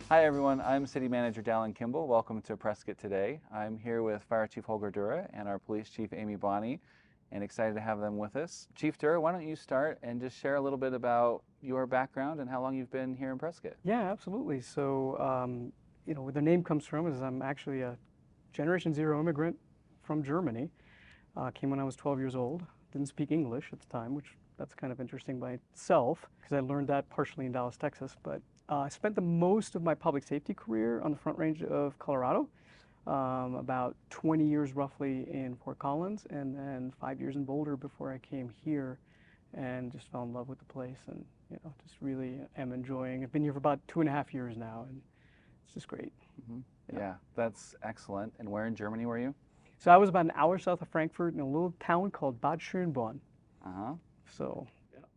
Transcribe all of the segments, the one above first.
Hi everyone, I'm City Manager Dallin Kimble. Welcome to Prescott today. I'm here with Fire Chief Holger Durre and our Police Chief Amy Bonney, and excited to have them with us. Chief Durre, why don't you start and just share a little bit about your background and how long you've been here in Prescott? Yeah, absolutely. So, where the name comes from is I'm actually a Generation Zero immigrant from Germany. Came when I was 12 years old. Didn't speak English at the time, which that's kind of interesting by itself because I learned that partially in Dallas, Texas. But I spent the most of my public safety career on the Front Range of Colorado, about 20 years roughly in Fort Collins, and then 5 years in Boulder before I came here and just fell in love with the place and just really am enjoying. I've been here for about 2.5 years now, and it's just great. Yeah, that's excellent. And where in Germany were you? So I was about an hour south of Frankfurt in a little town called Bad Schönborn. Uh-huh. So,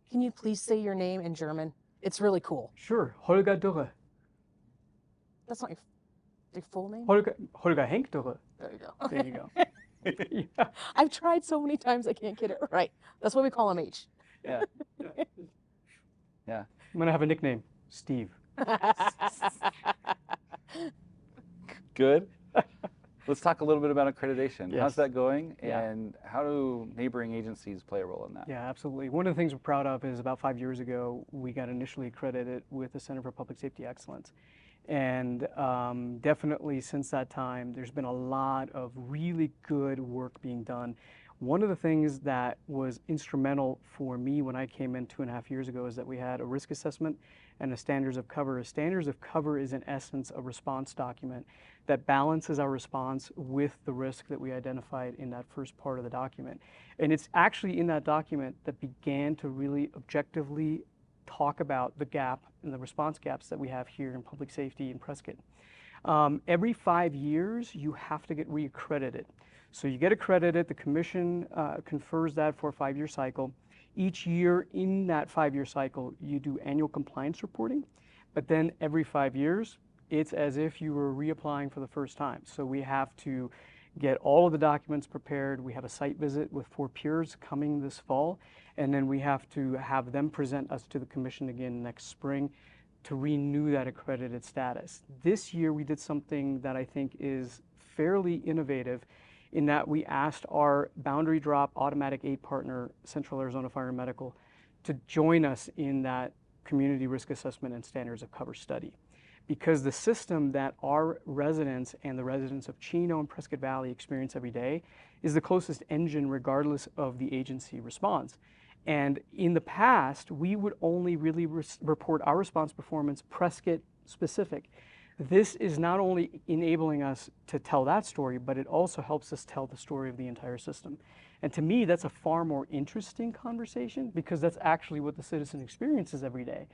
Can you please say your name in German? It's really cool. sure, Holger Durre. That's not your full name? Holger Henk Durre. There you go. There you go. Yeah. I've tried so many times I can't get it right. That's why we call him H. Yeah. Yeah. I'm gonna have a nickname, Steve. Good. Let's talk a little bit about accreditation. Yes. How's that going? Yeah. And how do neighboring agencies play a role in that? Yeah, absolutely. One of the things we're proud of is about 5 years ago, we got initially accredited with the Center for Public Safety Excellence. And definitely since that time, there's been a lot of really good work being done. One of the things that was instrumental for me when I came in 2.5 years ago is that we had a risk assessment and a standards of cover. A standards of cover is in essence a response document that balances our response with the risk that we identified in that first part of the document. And it's actually in that document that began to really objectively talk about the gap and the response gaps that we have here in public safety in Prescott. Every 5 years, you have to get reaccredited. So you get accredited, the commission confers that for a 5-year cycle. Each year in that 5-year cycle, you do annual compliance reporting, but then every 5 years, it's as if you were reapplying for the first time. So we have to get all of the documents prepared. We have a site visit with 4 peers coming this fall, and then we have to have them present us to the commission again next spring to renew that accredited status. This year we did something that I think is fairly innovative in that we asked our boundary drop automatic aid partner, Central Arizona Fire and Medical, to join us in that community risk assessment and standards of cover study. Because the system that our residents and the residents of Chino and Prescott Valley experience every day is the closest engine regardless of the agency response. And in the past, we would only really report our response performance Prescott specific. This is not only enabling us to tell that story, but it also helps us tell the story of the entire system. And to me, that's a far more interesting conversation because that's actually what the citizen experiences every day.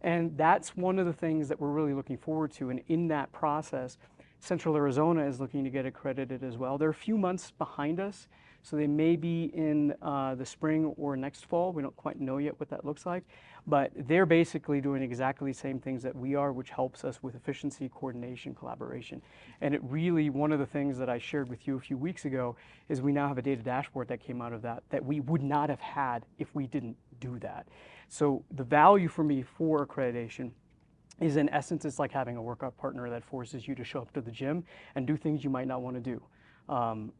And that's one of the things that we're really looking forward to. And in that process, Central Arizona is looking to get accredited as well. They're a few months behind us, so they may be in the spring or next fall. We don't quite know yet what that looks like. But they're basically doing exactly the same things that we are, which helps us with efficiency, coordination, collaboration. And it really, one of the things that I shared with you a few weeks ago is we now have a data dashboard that came out of that we would not have had if we didn't do that. So the value for me for accreditation is in essence, it's like having a workout partner that forces you to show up to the gym and do things you might not want to do.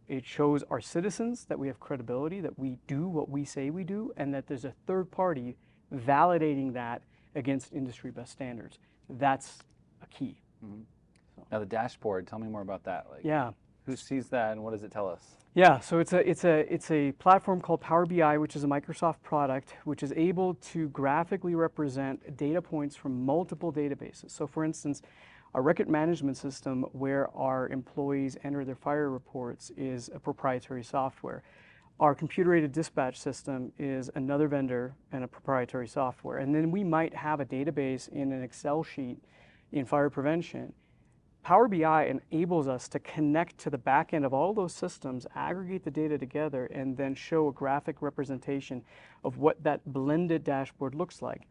It shows our citizens that we have credibility, that we do what we say we do, and that there's a third party validating that against industry best standards. That's a key. Mm-hmm. So. Now the dashboard, tell me more about that. Yeah. Who sees that and what does it tell us? Yeah, so it's a platform called Power BI, which is a Microsoft product, which is able to graphically represent data points from multiple databases. So for instance, our record management system where our employees enter their fire reports is a proprietary software. Our computer-aided dispatch system is another vendor and a proprietary software. And then we might have a database in an Excel sheet in fire prevention. Power BI enables us to connect to the back end of all those systems, aggregate the data together, and then show a graphic representation of what that blended dashboard looks like.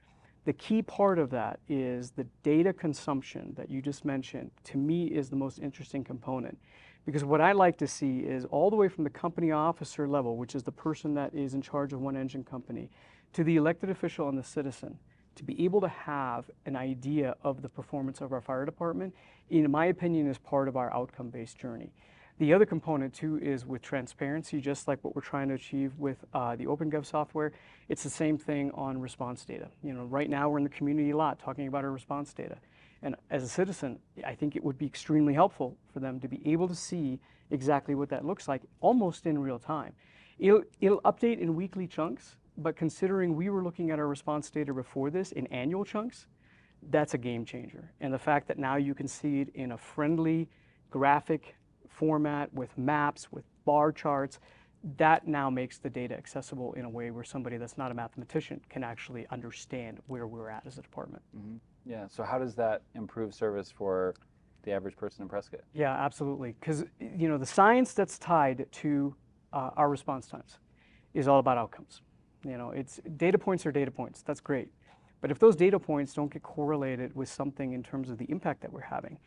The key part of that is the data consumption that you just mentioned, to me, is the most interesting component. Because what I like to see is all the way from the company officer level, which is the person that is in charge of one engine company, to the elected official and the citizen, to be able to have an idea of the performance of our fire department, in my opinion, is part of our outcome-based journey. The other component too is with transparency, just like what we're trying to achieve with the OpenGov software. It's the same thing on response data. You know, right now we're in the community a lot talking about our response data. And as a citizen, I think it would be extremely helpful for them to be able to see exactly what that looks like almost in real time. It'll update in weekly chunks, but considering we were looking at our response data before this in annual chunks, that's a game changer. And the fact that now you can see it in a friendly graphic format with maps, with bar charts, that now makes the data accessible in a way where somebody that's not a mathematician can actually understand where we're at as a department. Mm-hmm. Yeah, so how does that improve service for the average person in Prescott? Yeah, absolutely. Because, you know, the science that's tied to our response times is all about outcomes. You know, it's data points are data points. That's great. But if those data points don't get correlated with something in terms of the impact that we're having,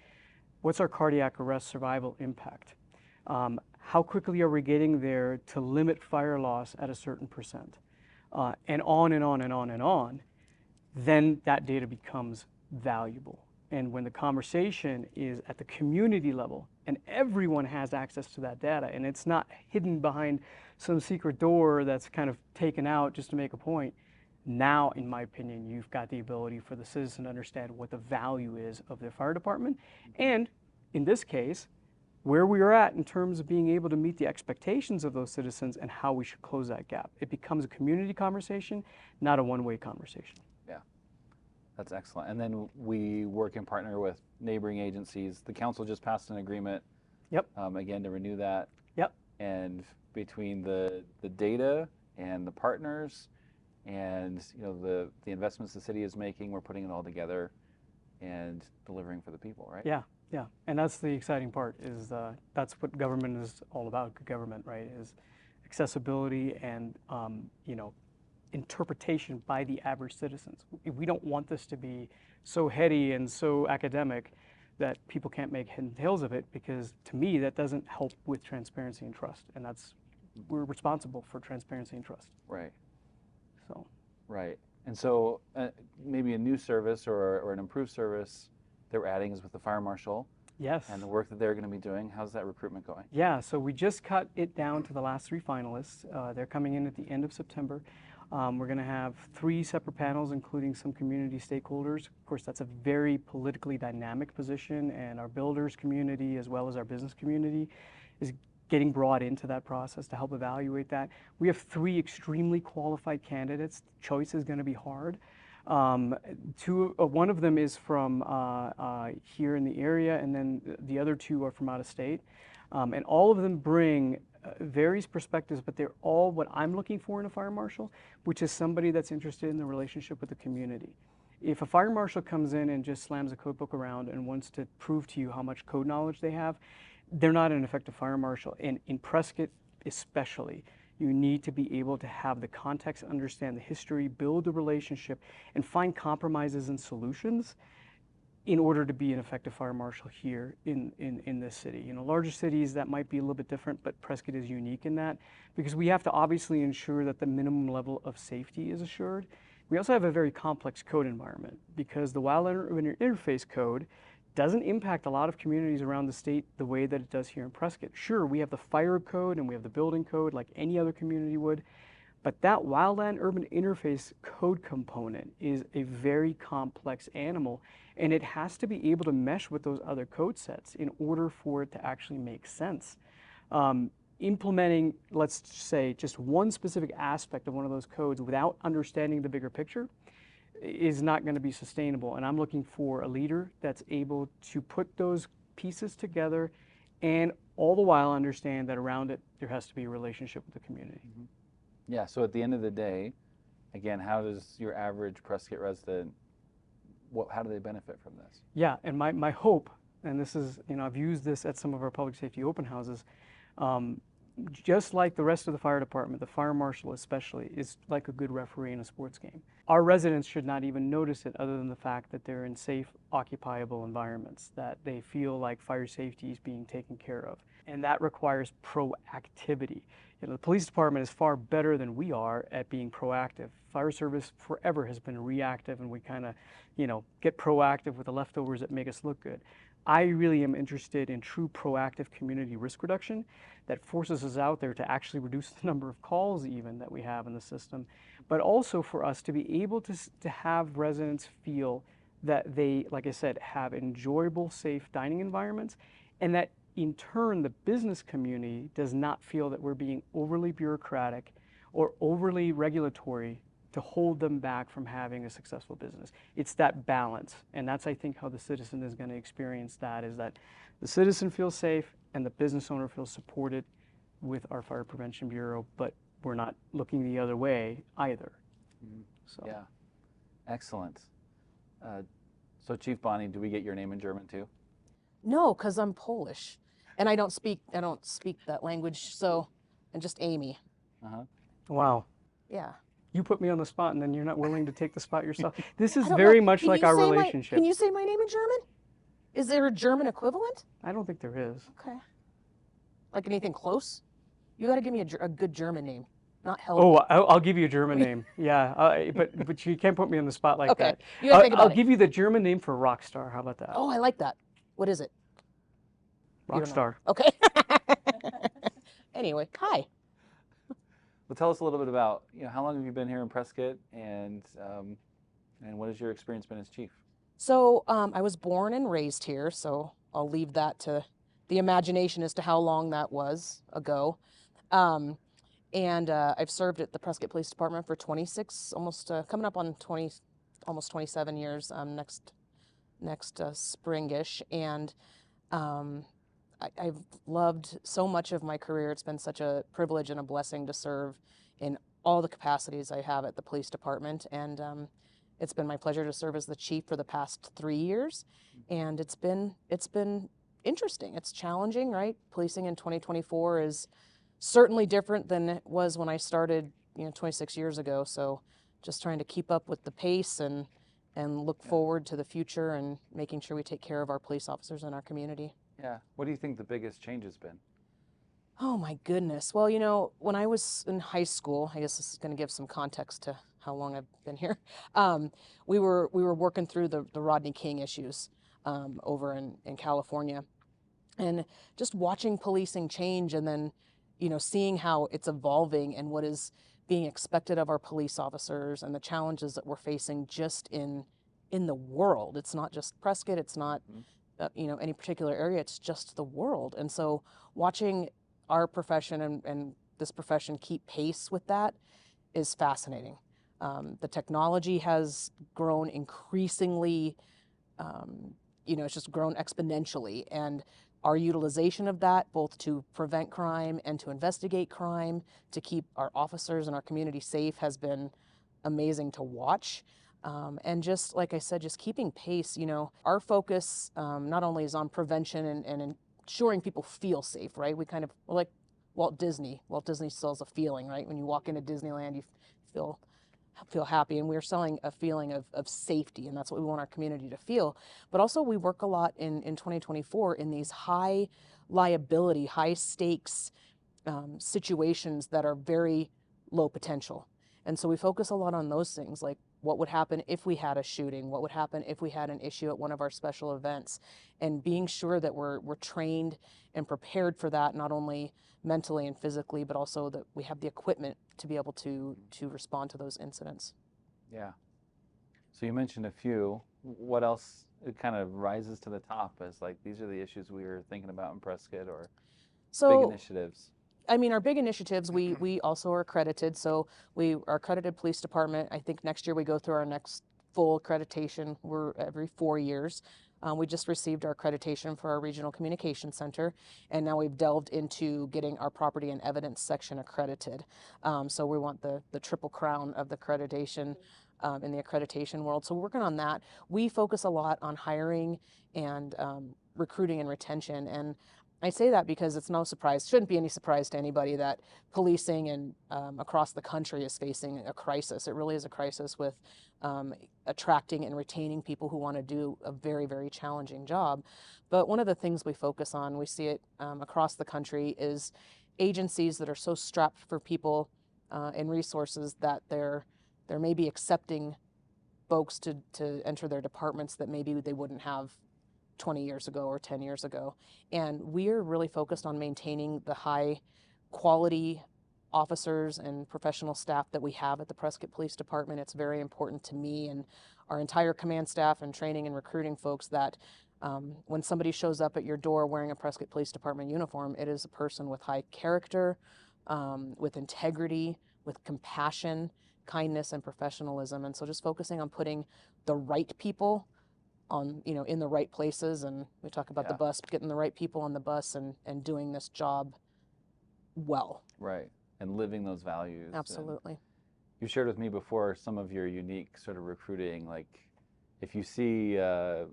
what's our cardiac arrest survival impact? How quickly are we getting there to limit fire loss at a certain percent? And on and on and on and on, then that data becomes valuable. And when the conversation is at the community level and everyone has access to that data and it's not hidden behind some secret door that's kind of taken out just to make a point, now, in my opinion, you've got the ability for the citizen to understand what the value is of their fire department. And in this case, where we are at in terms of being able to meet the expectations of those citizens and how we should close that gap. It becomes a community conversation, not a one-way conversation. Yeah, that's excellent. And then we work in partner with neighboring agencies. The council just passed an agreement, Yep. Again, to renew that. Yep. And between the data and the partners and, you know, the investments the city is making, we're putting it all together and delivering for the people, right? Yeah, yeah. And that's the exciting part is that's what government is all about, good government, right, is accessibility and, you know, interpretation by the average citizens. We don't want this to be so heady and so academic that people can't make head and tails of it, because to me that doesn't help with transparency and trust, and that's, we're responsible for transparency and trust. Right. So. Right. And so maybe a new service or an improved service that we're adding is with the fire marshal. Yes. And the work that they're going to be doing. How's that recruitment going? Yeah, so we just cut it down to the last 3 finalists. They're coming in at the end of September. We're going to have 3 separate panels, including some community stakeholders. Of course, that's a very politically dynamic position, and our builders community as well as our business community is getting brought into that process to help evaluate that. We have 3 extremely qualified candidates. Choice is going to be hard. One of them is from here in the area, and then the other 2 are from out of state. And all of them bring various perspectives, but they're all what I'm looking for in a fire marshal, which is somebody that's interested in the relationship with the community. If a fire marshal comes in and just slams a code book around and wants to prove to you how much code knowledge they have, they're not an effective fire marshal. And in Prescott especially, you need to be able to have the context, understand the history, build the relationship, and find compromises and solutions in order to be an effective fire marshal here in this city. You know, larger cities, that might be a little bit different, but Prescott is unique in that, because we have to obviously ensure that the minimum level of safety is assured. We also have a very complex code environment, because the Wildland Urban Interface Code doesn't impact a lot of communities around the state the way that it does here in Prescott. Sure, we have the fire code and we have the building code like any other community would, but that Wildland Urban Interface Code component is a very complex animal, and it has to be able to mesh with those other code sets in order for it to actually make sense. Implementing, let's say, just one specific aspect of one of those codes without understanding the bigger picture is not going to be sustainable. And I'm looking for a leader that's able to put those pieces together and all the while understand that around it there has to be a relationship with the community. Mm-hmm. Yeah, so at the end of the day, again, how does your average Prescott resident, how do they benefit from this? Yeah, and my hope, and this is, you know, I've used this at some of our public safety open houses, just like the rest of the fire department, the fire marshal especially is like a good referee in a sports game. Our residents should not even notice it, other than the fact that they're in safe, occupiable environments, that they feel like fire safety is being taken care of. And that requires proactivity. The police department is far better than we are at being proactive. Fire service forever has been reactive, and we kind of, get proactive with the leftovers that make us look good. I really am interested in true proactive community risk reduction that forces us out there to actually reduce the number of calls even that we have in the system, but also for us to be able to have residents feel that they, like I said, have enjoyable, safe dining environments, and that in turn the business community does not feel that we're being overly bureaucratic or overly regulatory to hold them back from having a successful business. It's that balance, and that's, I think, how the citizen is going to experience that, is that the citizen feels safe and the business owner feels supported with our Fire Prevention Bureau, but we're not looking the other way either. So. Yeah, excellent. So Chief Bonney, do we get your name in German too? No, because I'm Polish, and I don't speak that language. So, and just Amy. Wow. Yeah. You put me on the spot, and then you're not willing to take the spot yourself. This is very much like our relationship. Can you say my name in German? Is there a German equivalent? I don't think there is. Okay. Like anything close? You got to give me a good German name, not Helga. Oh, I'll give you a German name. Yeah, but you can't put me on the spot like that. You gotta think about I'll give you the German name for rock star. How about that? Oh, I like that. What is it? Rock star. Okay. Anyway, hi. Well, tell us a little bit about, how long have you been here in Prescott, and what has your experience been as chief? So I was born and raised here, so I'll leave that to the imagination as to how long that was ago. And I've served at the Prescott Police Department for 26, almost coming up on 20, almost 27 years next springish. And I've loved so much of my career. It's been such a privilege and a blessing to serve in all the capacities I have at the police department. And it's been my pleasure to serve as the chief for the past 3 years. And it's been interesting. It's challenging, right? Policing in 2024 is certainly different than it was when I started, 26 years ago. So just trying to keep up with the pace and look forward to the future and making sure we take care of our police officers in our community. Yeah. What do you think the biggest change has been? Oh my goodness. Well, when I was in high school, I guess this is going to give some context to how long I've been here. We were working through the Rodney King issues over in California, and just watching policing change, and then seeing how it's evolving and what is being expected of our police officers and the challenges that we're facing just in the world. It's not just Prescott. It's not any particular area. It's just the world. And so watching our profession and this profession keep pace with that is fascinating. The technology has grown increasingly, it's just grown exponentially, and our utilization of that, both to prevent crime and to investigate crime, to keep our officers and our community safe, has been amazing to watch. And just like I said, just keeping pace. Our focus not only is on prevention and ensuring people feel safe, right? We're like Walt Disney. Walt Disney sells a feeling, right? When you walk into Disneyland, you feel happy, and we're selling a feeling of safety, and that's what we want our community to feel. But also we work a lot in 2024 in these high liability, high stakes situations that are very low potential. And so we focus a lot on those things, like what would happen if we had a shooting, what would happen if we had an issue at one of our special events, and being sure that we're trained and prepared for that, not only mentally and physically, but also that we have the equipment to be able to respond to those incidents. Yeah. So you mentioned a few. What else kind of rises to the top as like these are the issues we were thinking about in Prescott, or big initiatives? I mean, our big initiatives, we also are accredited. So we are accredited police department. I think next year we go through our next full accreditation. We're every 4 years. We just received our accreditation for our regional communication center, and now we've delved into getting our property and evidence section accredited. So we want the triple crown of the accreditation in the accreditation world. So we're working on that. We focus a lot on hiring and recruiting and retention. And I say that because it's no surprise, shouldn't be any surprise to anybody, that policing and across the country is facing a crisis. It really is a crisis with attracting and retaining people who want to do a very, very challenging job. But one of the things we focus on, we see it across the country, is agencies that are so strapped for people and resources that they're maybe accepting folks to enter their departments that maybe they wouldn't have 20 years ago or 10 years ago. And we're really focused on maintaining the high quality officers and professional staff that we have at the Prescott Police Department. It's very important to me and our entire command staff and training and recruiting folks that when somebody shows up at your door wearing a Prescott Police Department uniform, it is a person with high character, with integrity, with compassion, kindness, and professionalism. And so just focusing on putting the right people on, in the right places. And we talk about the bus, getting the right people on the bus and doing this job well. Right. And living those values. Absolutely. And you shared with me before some of your unique sort of recruiting, like if you see a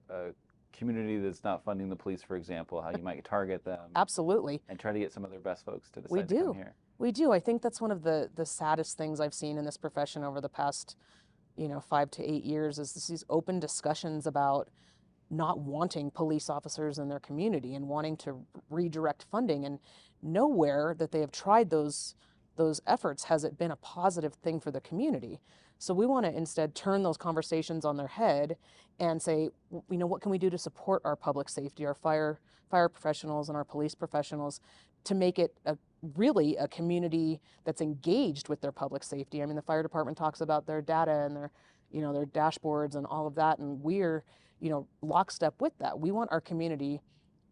community that's not funding the police, for example, how you might target them. Absolutely. And try to get some of their best folks to decide to come here. We do. I think that's one of the saddest things I've seen in this profession over the past, 5 to 8 years is these open discussions about not wanting police officers in their community and wanting to redirect funding. And nowhere that they have tried those efforts has it been a positive thing for the community. So we want to instead turn those conversations on their head and say, what can we do to support our public safety, our fire professionals and our police professionals to make it really a community that's engaged with their public safety. I mean, the fire department talks about their data and their dashboards and all of that, and we're, lockstep with that. We want our community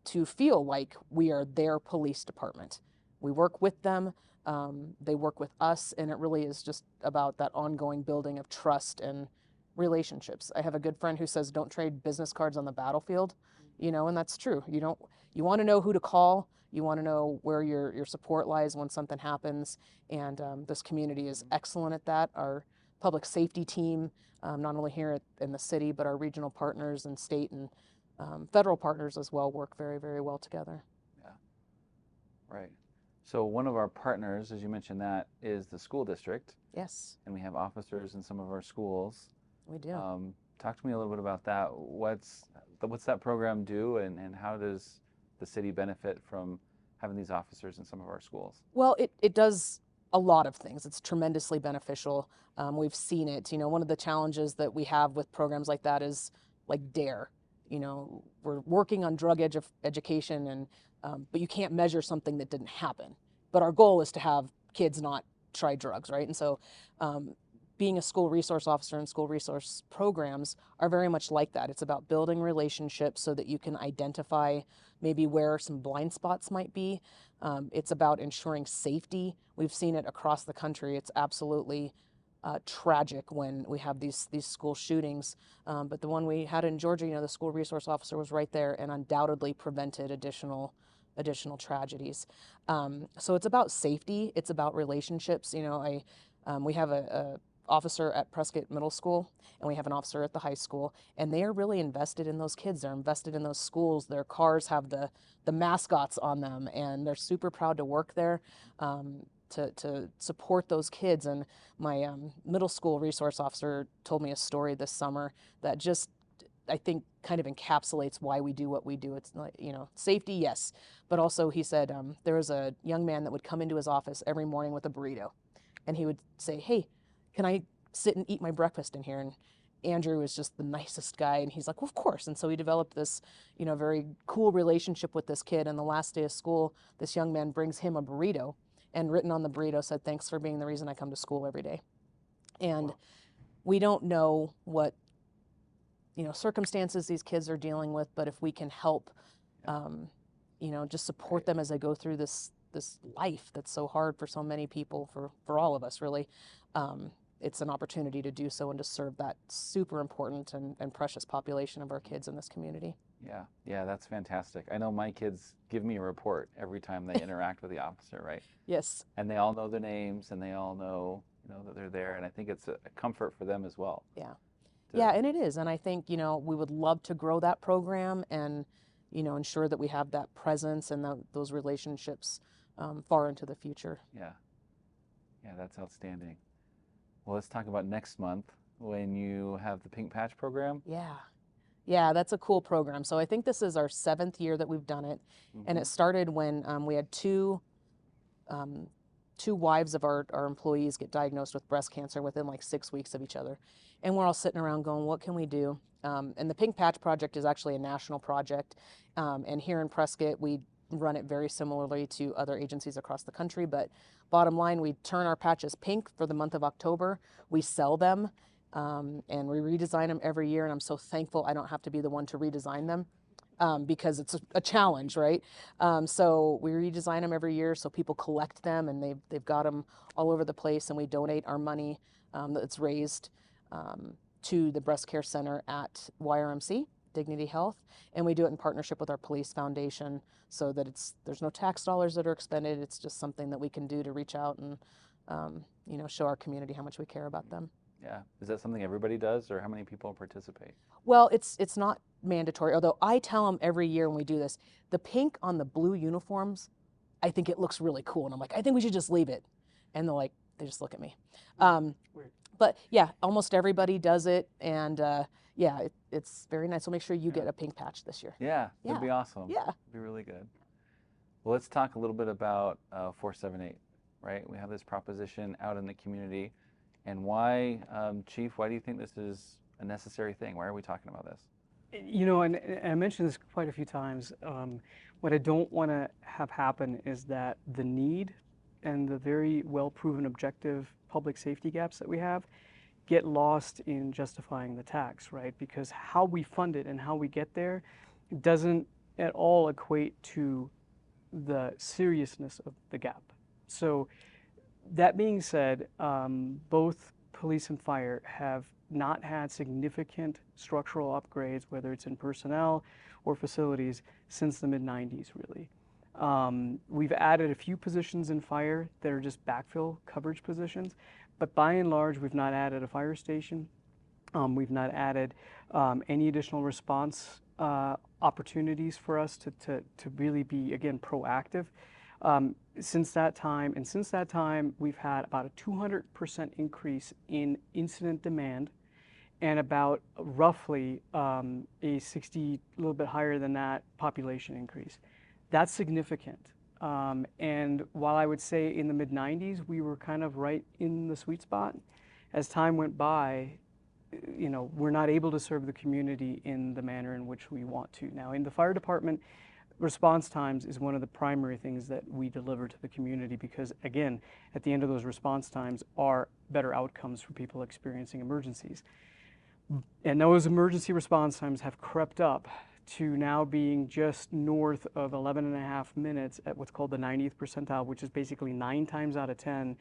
to feel like we are their police department. We work with them, they work with us, and it really is just about that ongoing building of trust and relationships. I have a good friend who says, don't trade business cards on the battlefield, and that's true. You want to know who to call. You want to know where your support lies when something happens, and this community is excellent at that. Our public safety team, not only here in the city, but our regional partners and state and federal partners as well, work very, very well together. Yeah, right. So one of our partners, as you mentioned, that is the school district. Yes. And we have officers in some of our schools. We do. Talk to me a little bit about that. What's that program do, and how does the city benefit from having these officers in some of our schools? Well, it does a lot of things. It's tremendously beneficial. We've seen it. One of the challenges that we have with programs like that is like DARE. We're working on drug education, and but you can't measure something that didn't happen. But our goal is to have kids not try drugs, right? And so being a school resource officer and school resource programs are very much like that. It's about building relationships so that you can identify maybe where some blind spots might be. It's about ensuring safety. We've seen it across the country. It's absolutely tragic when we have these school shootings. But the one we had in Georgia, the school resource officer was right there and undoubtedly prevented additional tragedies. So it's about safety. It's about relationships. We have a officer at Prescott Middle School, and we have an officer at the high school, and they are really invested in those kids. They're invested in those schools. Their cars have the mascots on them, and they're super proud to work there to support those kids. And my middle school resource officer told me a story this summer that just, I think, kind of encapsulates why we do what we do. It's like, safety, yes, but also he said there was a young man that would come into his office every morning with a burrito, and he would say, "Hey, can I sit and eat my breakfast in here?" And Andrew was just the nicest guy, and he's like, "Well, of course." And so he developed this, very cool relationship with this kid. And the last day of school, this young man brings him a burrito, and written on the burrito said, "Thanks for being the reason I come to school every day." And we don't know what circumstances these kids are dealing with, but if we can help, just support them as they go through this life that's so hard for so many people, for all of us really, it's an opportunity to do so and to serve that super important and precious population of our kids in this community. Yeah, that's fantastic. I know my kids give me a report every time they interact with the officer, right? Yes. And they all know their names, and they all know, that they're there, and I think it's a comfort for them as well. Yeah. Yeah, and it is. And I think, we would love to grow that program and, ensure that we have that presence and those relationships far into the future. Yeah, that's outstanding. Well, let's talk about next month when you have the Pink Patch program. Yeah, that's a cool program. So I think this is our 7th year that we've done it. Mm-hmm. And it started when we had 2 two wives of our employees get diagnosed with breast cancer within like 6 weeks of each other. And we're all sitting around going, what can we do? And the Pink Patch Project is actually a national project. And here in Prescott, we run it very similarly to other agencies across the country. But bottom line, we turn our patches pink for the month of October. We sell them and we redesign them every year. And I'm so thankful I don't have to be the one to redesign them. Because it's a challenge, right? So we redesign them every year so people collect them, and they've got them all over the place, and we donate our money that's raised to the breast care center at YRMC, Dignity Health, and we do it in partnership with our police foundation so that there's no tax dollars that are expended. It's just something that we can do to reach out and show our community how much we care about them. Yeah. Is that something everybody does, or how many people participate? Well, it's not mandatory, although I tell them every year when we do this, the pink on the blue uniforms, I think it looks really cool. And I'm like, I think we should just leave it. And they just look at me. But yeah, almost everybody does it. And yeah, it's very nice. So make sure you get a pink patch this year. Yeah, that'd be awesome. Yeah. It'd be really good. Well, let's talk a little bit about 478, right? We have this proposition out in the community. And why, Chief, why do you think this is a necessary thing? Why are we talking about this? You know, and I mentioned this quite a few times. What I don't want to have happen is that the need and the very well-proven objective public safety gaps that we have get lost in justifying the tax, right? Because how we fund it and how we get there doesn't at all equate to the seriousness of the gap. So that being said, both police and fire have not had significant structural upgrades, whether it's in personnel or facilities, since the mid-90s, really. We've added a few positions in fire that are just backfill coverage positions, but by and large, we've not added a fire station. We've not added any additional response opportunities for us to really be, again, proactive. Since that time, we've had about a 200% increase in incident demand and about roughly a 60, a little bit higher than that, population increase. That's significant. And while I would say in the mid-90s, we were kind of right in the sweet spot, as time went by, you know, we're not able to serve the community in the manner in which we want to. Now, in the fire department, response times is one of the primary things that we deliver to the community because, again, at the end of those response times are better outcomes for people experiencing emergencies. And those emergency response times have crept up to now being just north of 11.5 minutes at what's called the 90th percentile, which is basically 9 times out of 10,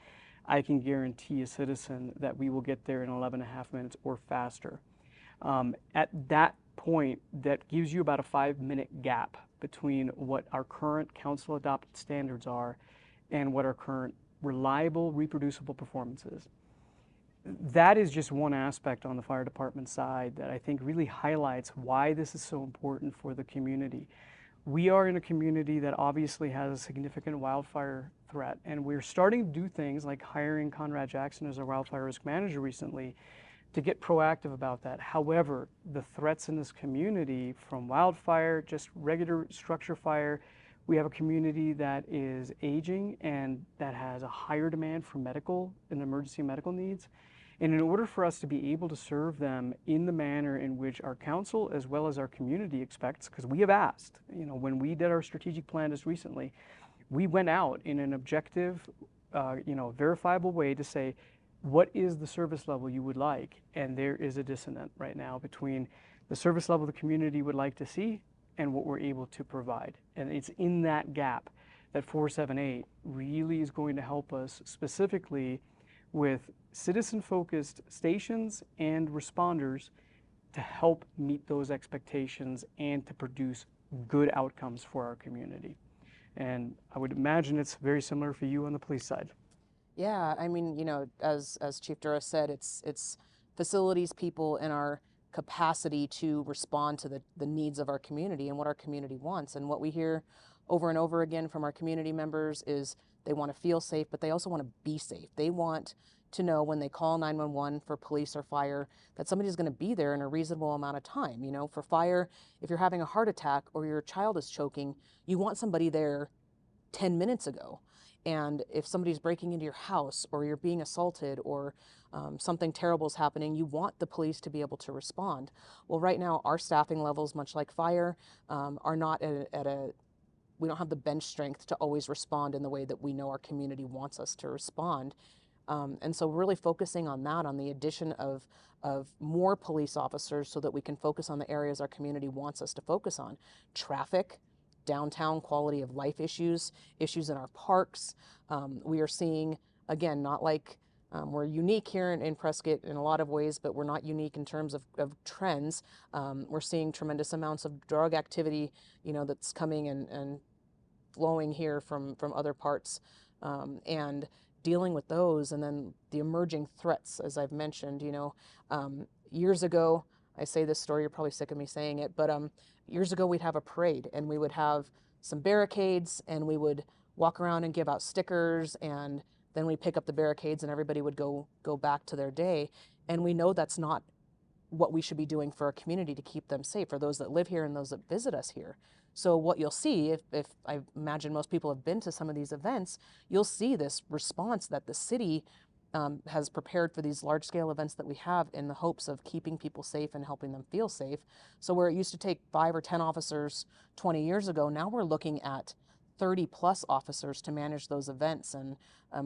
I can guarantee a citizen that we will get there in 11.5 minutes or faster. At that point, that gives you about a 5-minute gap between what our current council adopted standards are and what our current reliable, reproducible performance is. That is just one aspect on the fire department side that I think really highlights why this is so important for the community. We are in a community that obviously has a significant wildfire threat, and we're starting to do things like hiring Conrad Jackson as our wildfire risk manager recently to get proactive about that. However, the threats in this community from wildfire, just regular structure fire, we have a community that is aging and that has a higher demand for medical and emergency medical needs. And in order for us to be able to serve them in the manner in which our council as well as our community expects, because we have asked, you know, when we did our strategic plan just recently, we went out in an objective, verifiable way to say, what is the service level you would like? And there is a dissonance right now between the service level the community would like to see and what we're able to provide. And it's in that gap that 478 really is going to help us specifically with citizen-focused stations and responders to help meet those expectations and to produce good outcomes for our community. And I would imagine it's very similar for you on the police side. Yeah, I mean, you know, as Chief Durre said, it's facilities, people, and our capacity to respond to the needs of our community and what our community wants. And what we hear over and over again from our community members is they want to feel safe, but they also want to be safe. They want to know when they call 911 for police or fire that somebody's going to be there in a reasonable amount of time. You know, for fire, if you're having a heart attack or your child is choking, you want somebody there 10 minutes ago. And if somebody's breaking into your house or you're being assaulted or something terrible is happening, you want the police to be able to respond. Well, right now, our staffing levels, much like fire, are not we don't have the bench strength to always respond in the way that we know our community wants us to respond. And so really focusing on that, on the addition of more police officers so that we can focus on the areas our community wants us to focus on. Traffic, downtown quality of life issues, issues in our parks. We are seeing, again, not like we're unique here in Prescott in a lot of ways, but we're not unique in terms of trends. We're seeing tremendous amounts of drug activity, that's coming and flowing here from other parts, and dealing with those, and then the emerging threats, as I've mentioned. Years ago, I say this story, you're probably sick of me saying it, but years ago we'd have a parade and we would have some barricades and we would walk around and give out stickers, and then we'd pick up the barricades and everybody would go back to their day. And we know that's not what we should be doing for our community to keep them safe, for those that live here and those that visit us here. So what you'll see, if I imagine most people have been to some of these events, you'll see this response that the city has prepared for these large-scale events that we have in the hopes of keeping people safe and helping them feel safe. So where it used to take 5 or 10 officers 20 years ago, now we're looking at 30+ officers to manage those events, and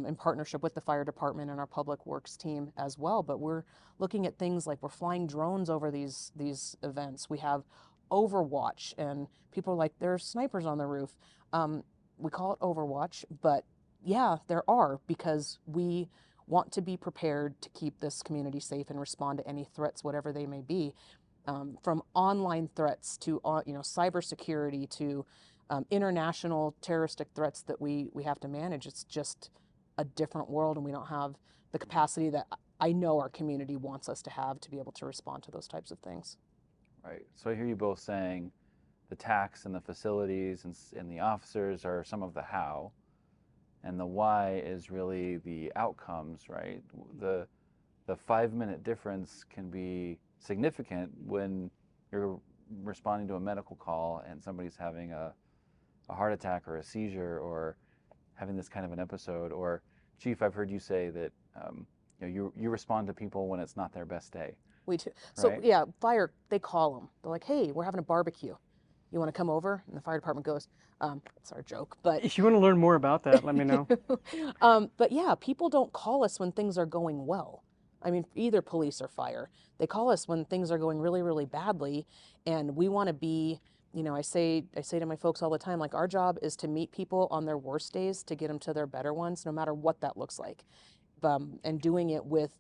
in partnership with the fire department and our public works team as well. But we're looking at things like we're flying drones over these events. We have Overwatch, and people are like, there's snipers on the roof. We call it Overwatch, but yeah, there are, because we want to be prepared to keep this community safe and respond to any threats, whatever they may be, from online threats to cybersecurity to international terroristic threats that we have to manage. It's just a different world, and we don't have the capacity that I know our community wants us to have to be able to respond to those types of things. Right. So I hear you both saying the tax and the facilities and the officers are some of the how, and the why is really the outcomes, right? The 5-minute difference can be significant when you're responding to a medical call and somebody's having a heart attack or a seizure or having this kind of an episode. Or, Chief, I've heard you say that you respond to people when it's not their best day. We do. So right? yeah, fire, they call them. They're like, hey, we're having a barbecue. You want to come over? And the fire department goes, it's our joke, but. If you want to learn more about that, let me know. But yeah, people don't call us when things are going well. I mean, either police or fire. They call us when things are going really, really badly. And we want to be, I say to my folks all the time, like, our job is to meet people on their worst days to get them to their better ones, no matter what that looks like. And doing it with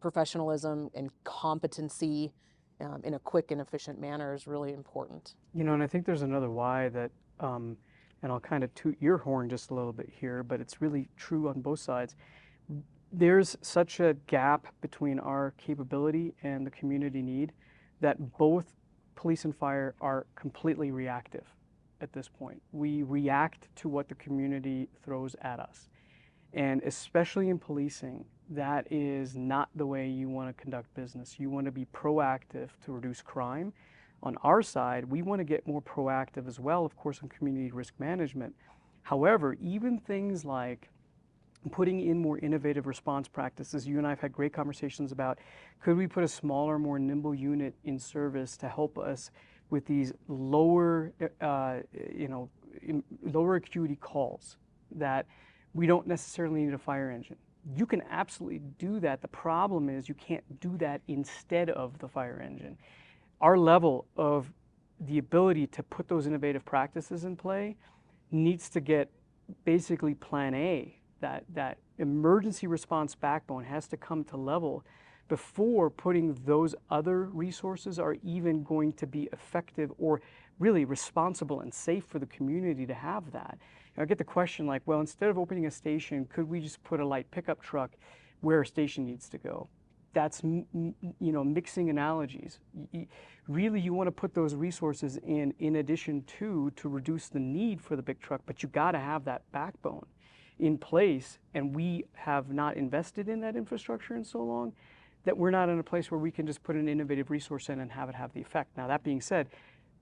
professionalism and competency in a quick and efficient manner is really important. And I think there's another why that, and I'll kind of toot your horn just a little bit here, but it's really true on both sides. There's such a gap between our capability and the community need that both police and fire are completely reactive at this point. We react to what the community throws at us. And especially in policing, that is not the way you want to conduct business. You want to be proactive to reduce crime. On our side, we want to get more proactive as well, of course, on community risk management. However, even things like putting in more innovative response practices, you and I have had great conversations about, could we put a smaller, more nimble unit in service to help us with these lower acuity calls that we don't necessarily need a fire engine. You can absolutely do that. The problem is you can't do that instead of the fire engine. Our level of the ability to put those innovative practices in play needs to get basically plan A. That emergency response backbone has to come to level before putting those other resources are even going to be effective or really responsible and safe for the community to have that. I get the question like, well, instead of opening a station, could we just put a light pickup truck where a station needs to go? That's, mixing analogies. Really, you want to put those resources in addition to reduce the need for the big truck, but you got to have that backbone in place, and we have not invested in that infrastructure in so long that we're not in a place where we can just put an innovative resource in and have it have the effect. Now, that being said,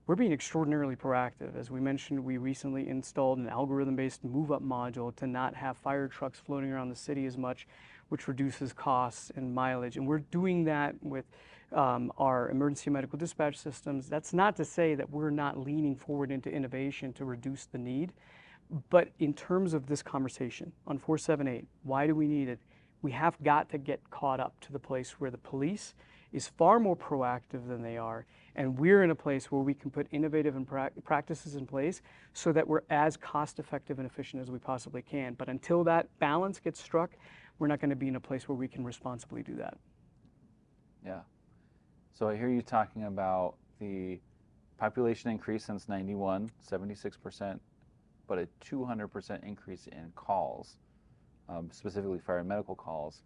we're being extraordinarily proactive. As we mentioned, we recently installed an algorithm-based move-up module to not have fire trucks floating around the city as much, which reduces costs and mileage. And we're doing that with our emergency medical dispatch systems. That's not to say that we're not leaning forward into innovation to reduce the need. But in terms of this conversation on 478, why do we need it? We have got to get caught up to the place where the police is far more proactive than they are, and we're in a place where we can put innovative and practices in place so that we're as cost effective and efficient as we possibly can. But until that balance gets struck, we're not going to be in a place where we can responsibly do that. Yeah. So I hear you talking about the population increase since 91, 76%, but a 200% increase in calls, specifically fire and medical calls.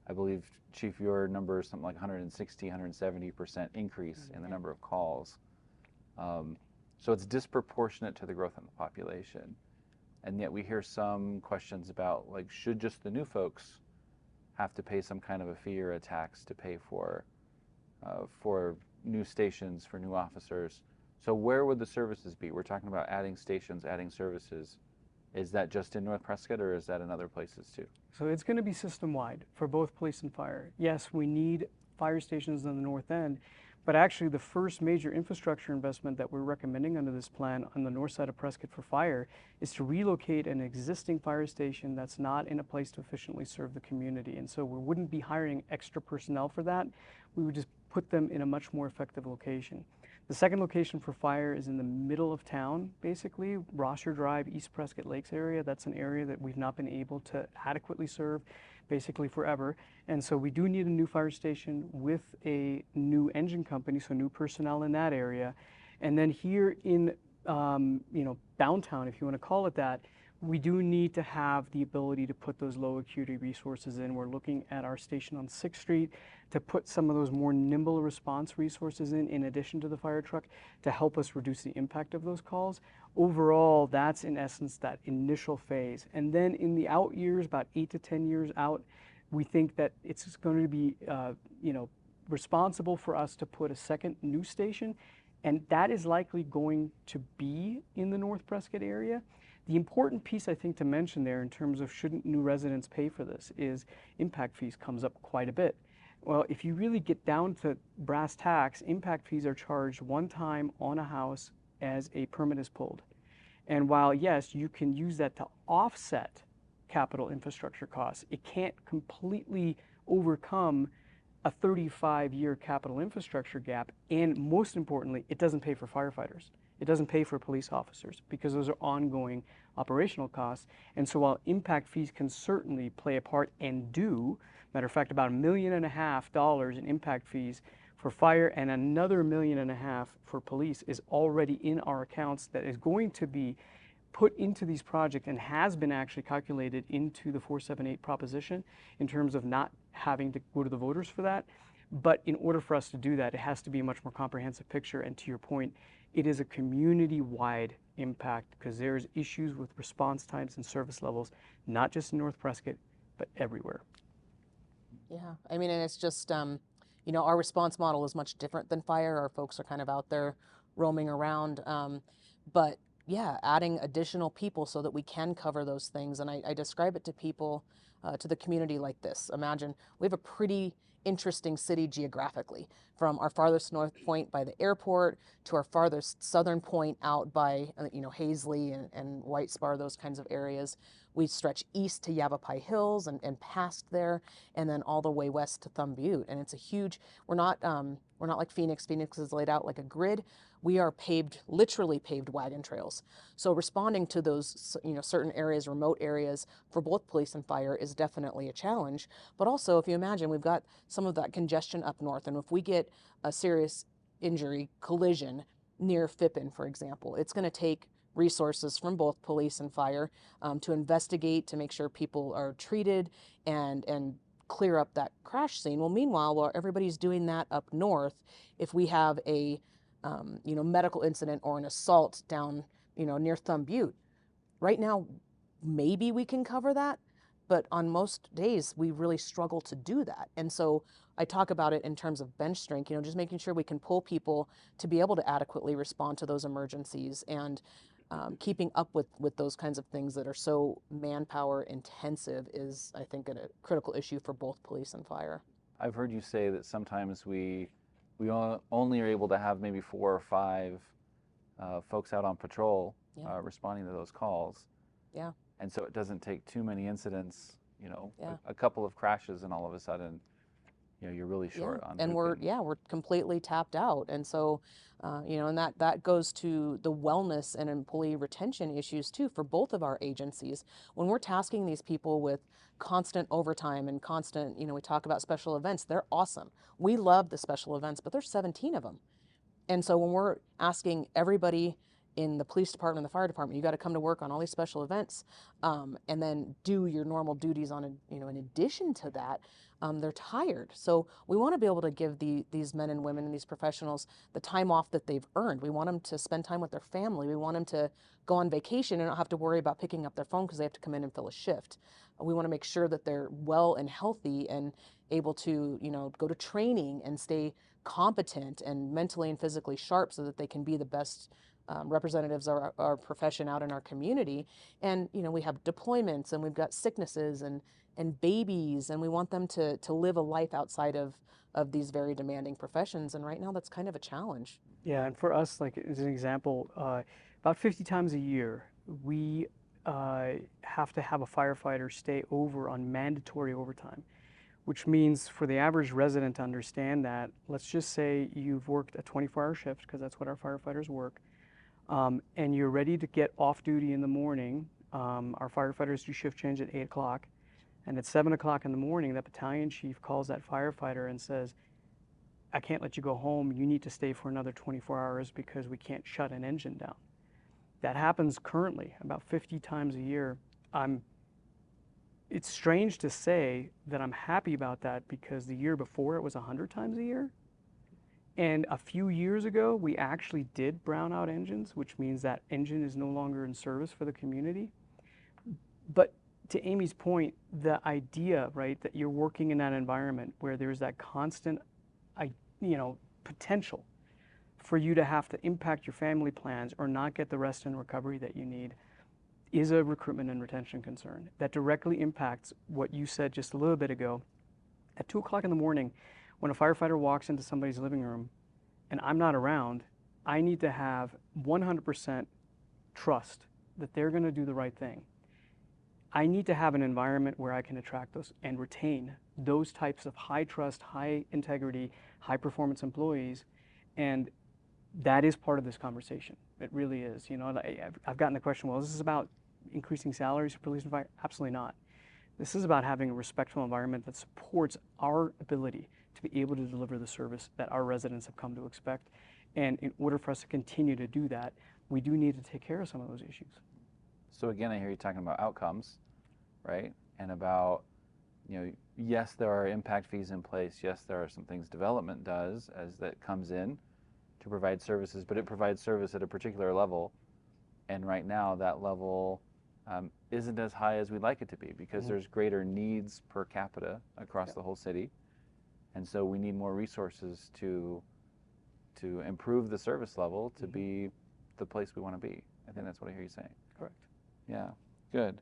I believe, Chief, your number is something like 160, 170% increase in the number of calls. So it's disproportionate to the growth in the population. And yet we hear some questions about, like, should just the new folks have to pay some kind of a fee or a tax to pay for new stations, for new officers? So where would the services be? We're talking about adding stations, adding services. Is that just in North Prescott, or is that in other places too? So it's going to be system-wide for both police and fire. Yes, we need fire stations on the north end, but actually the first major infrastructure investment that we're recommending under this plan on the north side of Prescott for fire is to relocate an existing fire station that's not in a place to efficiently serve the community. And so we wouldn't be hiring extra personnel for that. We would just put them in a much more effective location. The second location for fire is in the middle of town, basically, Rossier Drive, East Prescott Lakes area. That's an area that we've not been able to adequately serve basically forever. And so we do need a new fire station with a new engine company, so new personnel in that area. And then here in downtown, if you want to call it that, we do need to have the ability to put those low acuity resources in. We're looking at our station on 6th Street to put some of those more nimble response resources in addition to the fire truck, to help us reduce the impact of those calls. Overall, that's in essence that initial phase. And then in the out years, about 8 to 10 years out, we think that it's going to be responsible for us to put a second new station, and that is likely going to be in the North Prescott area. The important piece, I think, to mention there in terms of shouldn't new residents pay for this is impact fees comes up quite a bit. Well, if you really get down to brass tacks, impact fees are charged one time on a house as a permit is pulled. And while, yes, you can use that to offset capital infrastructure costs, it can't completely overcome a 35-year capital infrastructure gap. And most importantly, it doesn't pay for firefighters. It doesn't pay for police officers, because those are ongoing operational costs. And so while impact fees can certainly play a part and do, matter of fact, about $1.5 million in impact fees for fire and another $1.5 million for police is already in our accounts that is going to be put into these projects and has been actually calculated into the 478 proposition in terms of not having to go to the voters for that. But in order for us to do that, it has to be a much more comprehensive picture. And to your point, it is a community-wide impact, because there's issues with response times and service levels, not just in North Prescott, but everywhere. Yeah, I mean, and it's just, our response model is much different than fire. Our folks are kind of out there roaming around. But yeah, adding additional people so that we can cover those things. And I describe it to people, to the community like this. Imagine we have a pretty interesting city geographically, from our farthest north point by the airport to our farthest southern point out by Hazley and White Spar, those kinds of areas. We stretch east to Yavapai Hills and past there, and then all the way west to Thumb Butte. And it's a huge, we're not like Phoenix. Phoenix is laid out like a grid. We are literally paved wagon trails. So responding to those, certain areas, remote areas for both police and fire is definitely a challenge. But also, if you imagine, we've got some of that congestion up north, and if we get a serious injury, collision near Phippen, for example, it's going to take resources from both police and fire to investigate, to make sure people are treated and clear up that crash scene. Well, meanwhile, while everybody's doing that up north, if we have a medical incident or an assault down near Thumb Butte, right now maybe we can cover that, but on most days we really struggle to do that. And so I talk about it in terms of bench strength, just making sure we can pull people to be able to adequately respond to those emergencies, and keeping up with those kinds of things that are so manpower intensive is, I think, a critical issue for both police and fire. I've heard you say that sometimes we only are able to have maybe 4 or 5 folks out on patrol responding to those calls. Yeah. And so it doesn't take too many incidents, Yeah. a couple of crashes, and all of a sudden, you're really short on. And we're completely tapped out. And so, and that goes to the wellness and employee retention issues too for both of our agencies. When we're tasking these people with constant overtime and constant, we talk about special events, they're awesome. We love the special events, but there's 17 of them. And so when we're asking everybody in the police department and the fire department, you got to come to work on all these special events, and then do your normal duties on in addition to that, they're tired. So we want to be able to give these men and women and these professionals the time off that they've earned. We want them to spend time with their family. We want them to go on vacation and not have to worry about picking up their phone because they have to come in and fill a shift. We want to make sure that they're well and healthy and able to, go to training and stay competent and mentally and physically sharp so that they can be the best representatives of our profession out in our community. And we have deployments, and we've got sicknesses and babies, and we want them to live a life outside of these very demanding professions. And right now that's kind of a challenge. Yeah, and for us, like as an example, about 50 times a year, we have to have a firefighter stay over on mandatory overtime, which means for the average resident to understand that, let's just say you've worked a 24-hour shift, because that's what our firefighters work, and you're ready to get off duty in the morning. Our firefighters do shift change at 8 o'clock, and at 7 o'clock in the morning, that battalion chief calls that firefighter and says, I can't let you go home, you need to stay for another 24 hours because we can't shut an engine down. That happens currently about 50 times a year. It's strange to say that I'm happy about that, because the year before it was 100 times a year. And a few years ago, we actually did brown out engines, which means that engine is no longer in service for the community. But to Amy's point, the idea, right, that you're working in that environment where there's that constant, potential for you to have to impact your family plans or not get the rest and recovery that you need, is a recruitment and retention concern that directly impacts what you said just a little bit ago. At 2 o'clock in the morning, when a firefighter walks into somebody's living room and I'm not around, I need to have 100% trust that they're going to do the right thing. I need to have an environment where I can attract those and retain those types of high trust, high integrity, high performance employees. And that is part of this conversation. It really is. I've gotten the question, well, is this about increasing salaries for police and fire? Absolutely not. This is about having a respectful environment that supports our ability to be able to deliver the service that our residents have come to expect. And in order for us to continue to do that, we do need to take care of some of those issues. So again, I hear you talking about outcomes, right? And about, yes, there are impact fees in place. Yes, there are some things development does as that comes in to provide services, but it provides service at a particular level. And right now that level isn't as high as we'd like it to be, because there's greater needs per capita across the whole city. And so we need more resources to improve the service level to be the place we want to be. I think that's what I hear you saying. Correct. Yeah, good.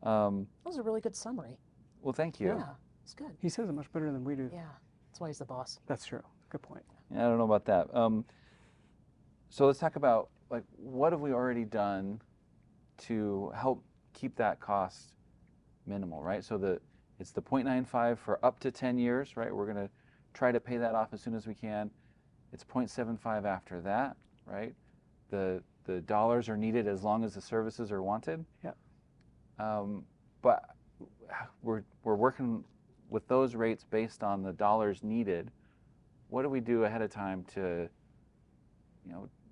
That was a really good summary. Well, thank you. Yeah, it's good. He says it much better than we do. Yeah, that's why he's the boss. That's true. Good point. Yeah, I don't know about that. So let's talk about, what have we already done to help keep that cost minimal, right? So it's the 0.95 for up to 10 years, right? We're going to try to pay that off as soon as we can. It's 0.75 after that, right? The dollars are needed as long as the services are wanted. Yeah. But we're working with those rates based on the dollars needed. What do we do ahead of time to,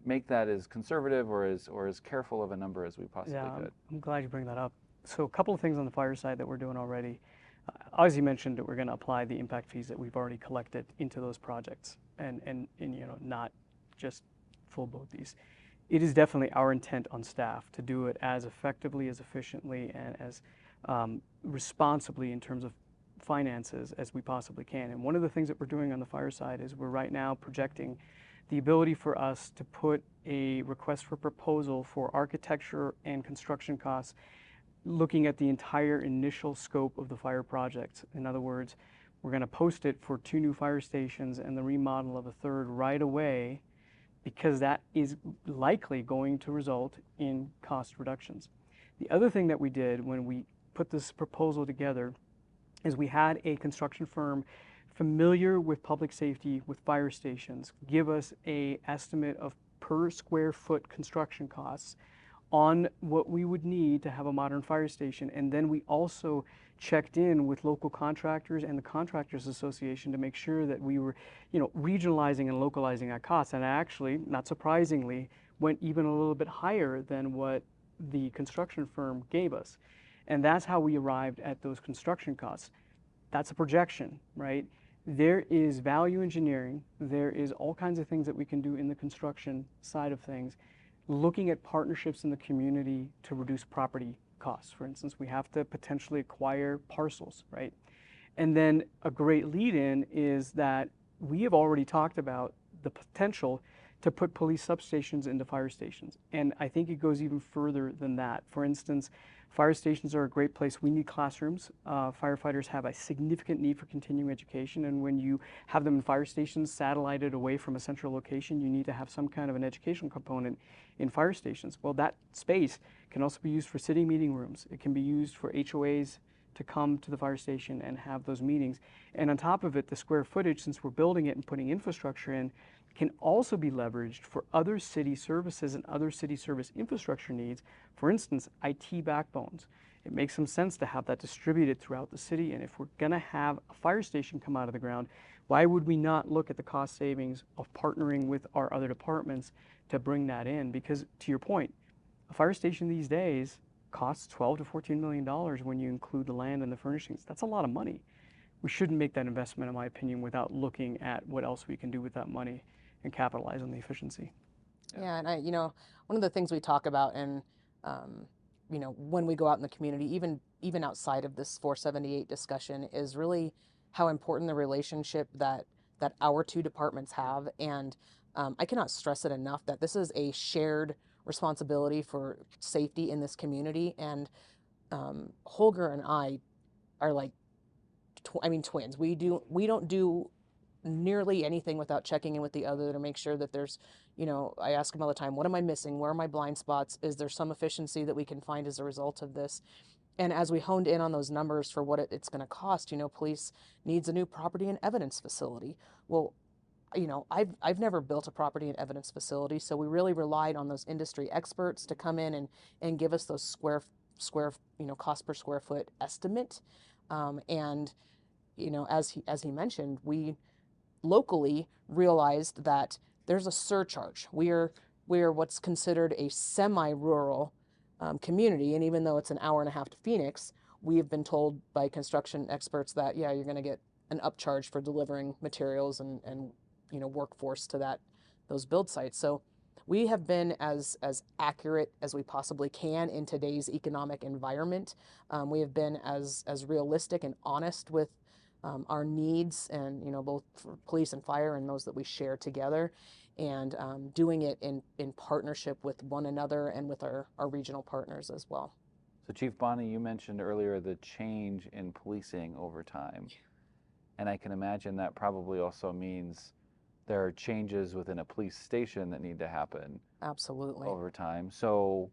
make that as conservative or as careful of a number as we possibly could? I'm glad you bring that up. So a couple of things on the fire side that we're doing already. As you mentioned, that we're going to apply the impact fees that we've already collected into those projects, and not just full boat these. It is definitely our intent on staff to do it as effectively, as efficiently, and as responsibly in terms of finances as we possibly can. And one of the things that we're doing on the fire side is we're right now projecting the ability for us to put a request for proposal for architecture and construction costs, looking at the entire initial scope of the fire project. In other words, we're going to post it for 2 new fire stations and the remodel of a 3rd right away, because that is likely going to result in cost reductions. The other thing that we did when we put this proposal together is we had a construction firm familiar with public safety, with fire stations, give us an estimate of per square foot construction costs on what we would need to have a modern fire station. And then we also checked in with local contractors and the Contractors Association to make sure that we were, regionalizing and localizing our costs. And actually, not surprisingly, went even a little bit higher than what the construction firm gave us. And that's how we arrived at those construction costs. That's a projection, right? There is value engineering. There is all kinds of things that we can do in the construction side of things, looking at partnerships in the community to reduce property costs. For instance, we have to potentially acquire parcels, right? And then a great lead-in is that we have already talked about the potential to put police substations into fire stations. And I think it goes even further than that. For instance, fire stations are a great place. We need classrooms. Firefighters have a significant need for continuing education, and when you have them in fire stations satellited away from a central location, you need to have some kind of an educational component in fire stations. Well, that space can also be used for city meeting rooms. It can be used for HOAs to come to the fire station and have those meetings. And on top of it, the square footage, since we're building it and putting infrastructure in, can also be leveraged for other city services and other city service infrastructure needs. For instance, IT backbones. It makes some sense to have that distributed throughout the city. And if we're going to have a fire station come out of the ground, why would we not look at the cost savings of partnering with our other departments to bring that in? Because to your point, a fire station these days costs $12 to $14 million when you include the land and the furnishings. That's a lot of money. We shouldn't make that investment, in my opinion, without looking at what else we can do with that money and capitalize on the efficiency. Yeah, and one of the things we talk about, and when we go out in the community, even outside of this 478 discussion, is really how important the relationship that our 2 departments have. And I cannot stress it enough that this is a shared responsibility for safety in this community. And Holger and I are like, twins. We don't do nearly anything without checking in with the other to make sure that there's, I ask him all the time, what am I missing? Where are my blind spots? Is there some efficiency that we can find as a result of this? And as we honed in on those numbers for what it's going to cost, police needs a new property and evidence facility. Well, I've never built a property and evidence facility, so we really relied on those industry experts to come in and give us those square cost per square foot estimate. And as he mentioned, we locally realized that there's a surcharge. We're what's considered a semi-rural community, and even though it's an hour and a half to Phoenix, we have been told by construction experts that you're going to get an upcharge for delivering materials and workforce to those build sites. So we have been as accurate as we possibly can in today's economic environment. We have been as realistic and honest with our needs, and both for police and fire and those that we share together, and doing it in partnership with one another and with our regional partners as well. So Chief Bonney, you mentioned earlier the change in policing over time, and I can imagine that probably also means there are changes within a police station that need to happen. Absolutely. Over time. So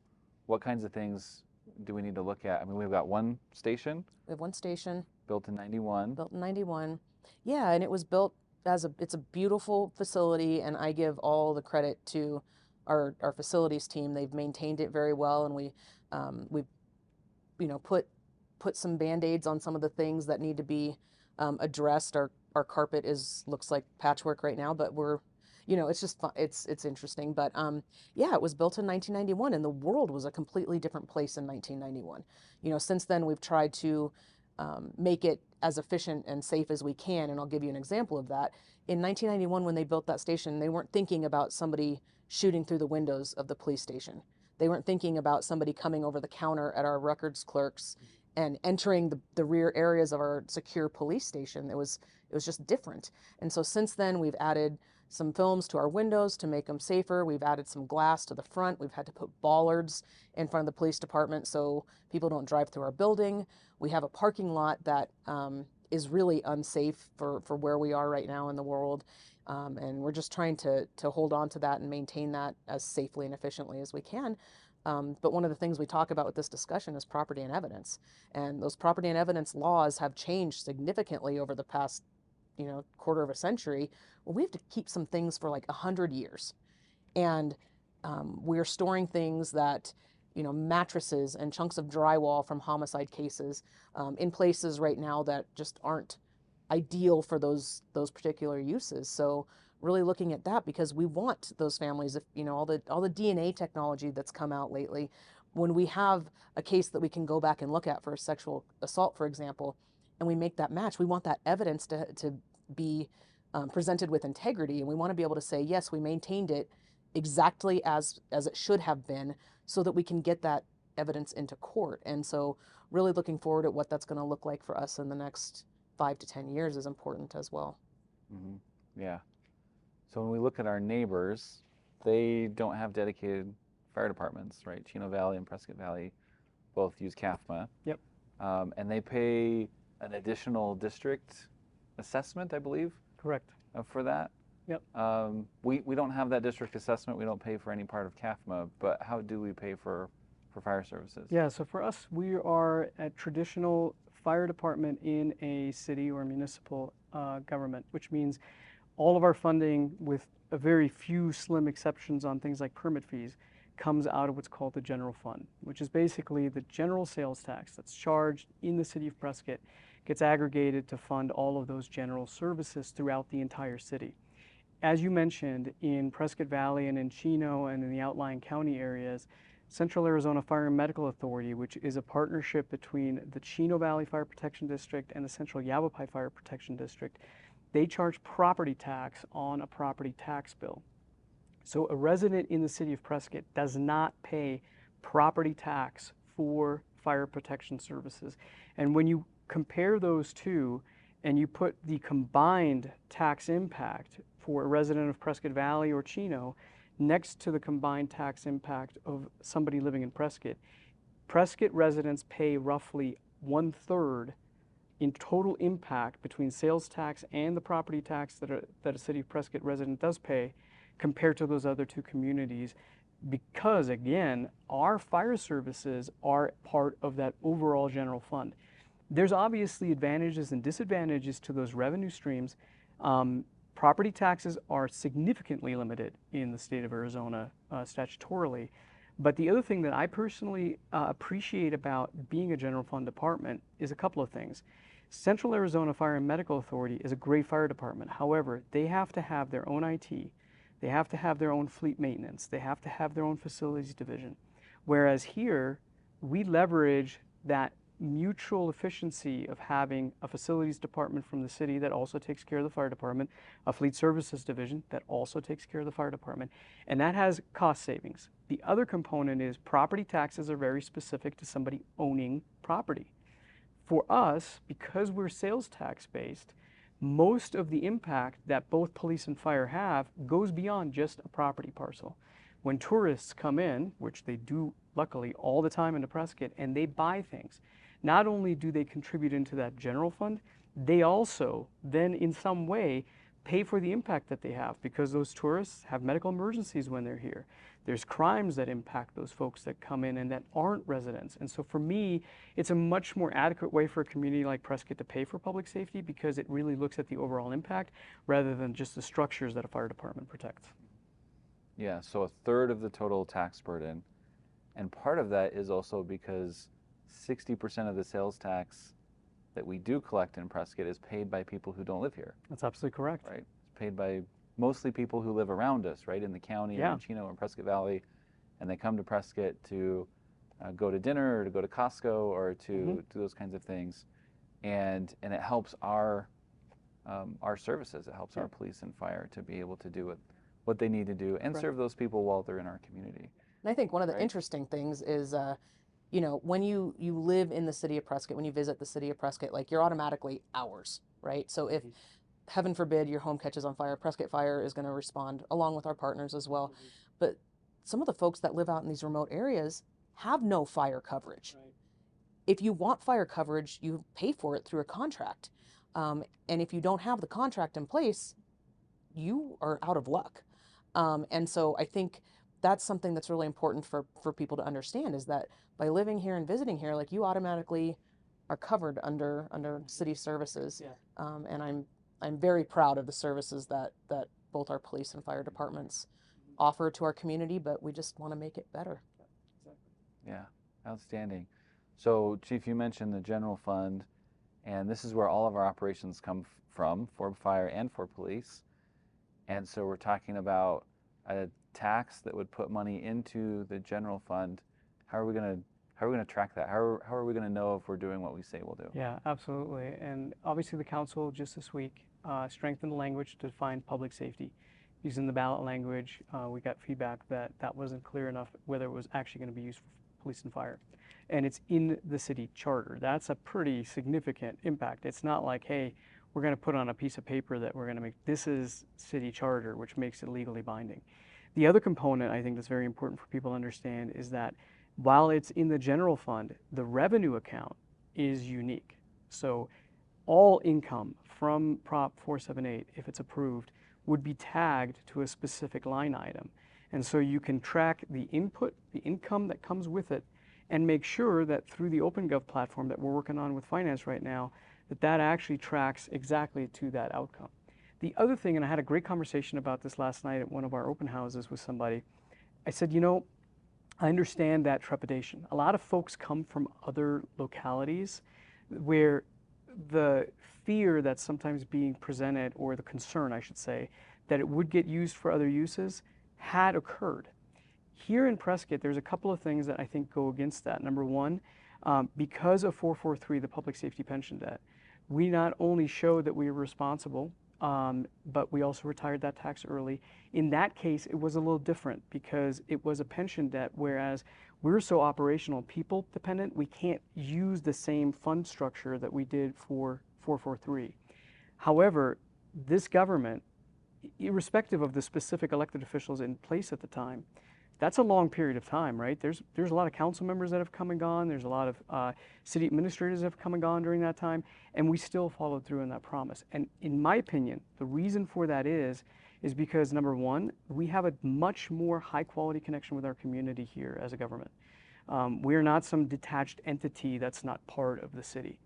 what kinds of things do we need to look at? I mean, we've got one station. We have one station. Built in 91. Built in 91. Yeah, and it was built it's a beautiful facility, and I give all the credit to our facilities team. They've maintained it very well, and we've put some Band-Aids on some of the things that need to be addressed. Our carpet looks like patchwork right now, but it's just fun. It's interesting. But yeah, it was built in 1991, and the world was a completely different place in 1991. Since then we've tried to make it as efficient and safe as we can, and I'll give you an example of that. In 1991, when they built that station, they weren't thinking about somebody shooting through the windows of the police station. They weren't thinking about somebody coming over the counter at our records clerks and entering the rear areas of our secure police station. It was just different. And so since then, we've added some films to our windows to make them safer. We've added some glass to the front. We've had to put bollards in front of the police department so people don't drive through our building. We have a parking lot that is really unsafe for where we are right now in the world. And we're just trying to hold on to that and maintain that as safely and efficiently as we can. But one of the things we talk about with this discussion is property and evidence. And those property and evidence laws have changed significantly over the past, quarter of a century. Well, we have to keep some things for like 100 years. And we're storing things that, mattresses and chunks of drywall from homicide cases in places right now that just aren't ideal for those particular uses. So really looking at that, because we want those families, if all the DNA technology that's come out lately, when we have a case that we can go back and look at for a sexual assault, for example, and we make that match, we want that evidence to be presented with integrity, and we want to be able to say, yes, we maintained it exactly as it should have been, so that we can get that evidence into court. And so really looking forward at what that's going to look like for us in the next 5 to 10 years is important as well. Mm-hmm. Yeah. So when we look at our neighbors, they don't have dedicated fire departments, right? Chino Valley and Prescott Valley both use CAFMA. Yep. And they pay an additional district assessment, I believe. Correct. For that. Yep. We don't have that district assessment. We don't pay for any part of CAFMA, but how do we pay for fire services? Yeah, so for us, we are a traditional fire department in a city or municipal government, which means all of our funding, with a very few slim exceptions on things like permit fees, comes out of what's called the general fund, which is basically the general sales tax that's charged in the city of Prescott, gets aggregated to fund all of those general services throughout the entire city. As you mentioned, in Prescott Valley and in Chino and in the outlying county areas, Central Arizona Fire and Medical Authority, which is a partnership between the Chino Valley Fire Protection District and the Central Yavapai Fire Protection District, they charge property tax on a property tax bill. So a resident in the city of Prescott does not pay property tax for fire protection services. And when you compare those two and you put the combined tax impact for a resident of Prescott Valley or Chino next to the combined tax impact of somebody living in Prescott, Prescott residents pay roughly 1/3 in total impact between sales tax and the property tax that a city of Prescott resident does pay, compared to those other two communities, because again, our fire services are part of that overall general fund. There's obviously advantages and disadvantages to those revenue streams. Property taxes are significantly limited in the state of Arizona statutorily. But the other thing that I personally appreciate about being a general fund department is a couple of things. Central Arizona Fire and Medical Authority is a great fire department. However, they have to have their own IT. They have to have their own fleet maintenance. They have to have their own facilities division. Whereas here, we leverage that mutual efficiency of having a facilities department from the city that also takes care of the fire department, a fleet services division that also takes care of the fire department, and that has cost savings. The other component is property taxes are very specific to somebody owning property. For us, because we're sales tax based, most of the impact that both police and fire have goes beyond just a property parcel. When tourists come in, which they do luckily all the time into Prescott, and they buy things, not only do they contribute into that general fund, they also then in some way pay for the impact that they have, because those tourists have medical emergencies when they're here. There's crimes that impact those folks that come in and that aren't residents. And so for me, it's a much more adequate way for a community like Prescott to pay for public safety, because it really looks at the overall impact rather than just the structures that a fire department protects. Yeah, so 1/3 of the total tax burden. And part of that is also because 60% of the sales tax that we do collect in Prescott is paid by people who don't live here. That's absolutely correct. Right? It's paid by mostly people who live around us, right, in the county, or in Chino and Prescott Valley, and they come to Prescott to go to dinner or to go to Costco or to do those kinds of things, and it helps our services. It helps our police and fire to be able to do what they need to do and serve those people while they're in our community. And I think one of the interesting things is you know, when you live in the city of Prescott, when you visit the city of Prescott, like you're automatically ours, right? So if heaven forbid your home catches on fire, Prescott Fire is going to respond along with our partners as well. But some of the folks that live out in these remote areas have no fire coverage. If you want fire coverage, you pay for it through a contract. And if you don't have the contract in place, you are out of luck. And so I think that's something that's really important for people to understand, is that by living here and visiting here, like you automatically are covered under city services. And I'm very proud of the services that both our police and fire departments offer to our community, but we just want to make it better. Yeah, outstanding. So, Chief, you mentioned the general fund, and this is where all of our operations come from, for fire and for police. And so we're talking about a tax that would put money into the general fund. How are we going to track that? How are we going to know if we're doing what we say we'll do? Yeah, absolutely. And obviously the council just this week strengthened the language to define public safety. Using the ballot language, we got feedback that that wasn't clear enough whether it was actually going to be used for police and fire. And it's in the city charter. That's a pretty significant impact. It's not like, hey, we're going to put on a piece of paper that we're going to make. This is city charter, which makes it legally binding. The other component I think that's very important for people to understand is that while it's in the general fund, the revenue account is unique. So all income from Prop 478, if it's approved, would be tagged to a specific line item. And so you can track the input, the income that comes with it, and make sure that through the OpenGov platform that we're working on with finance right now, that actually tracks exactly to that outcome. The other thing, and I had a great conversation about this last night at one of our open houses with somebody, I said, you know, I understand that trepidation. A lot of folks come from other localities where the fear that's sometimes being presented, or the concern, I should say, that it would get used for other uses had occurred. Here in Prescott, there's a couple of things that I think go against that. Number one, because of 443, the public safety pension debt, we not only showed that we were responsible, but we also retired that tax early. In that case, it was a little different because it was a pension debt, whereas we're so operational, people dependent, we can't use the same fund structure that we did for 443. However, this government, irrespective of the specific elected officials in place at the time, that's a long period of time, right? There's a lot of council members that have come and gone. There's a lot of city administrators that have come and gone during that time, and we still followed through on that promise. And in my opinion, the reason for that is because, number one, we have a much more high-quality connection with our community here as a government. We're not some detached entity that's not part of the city.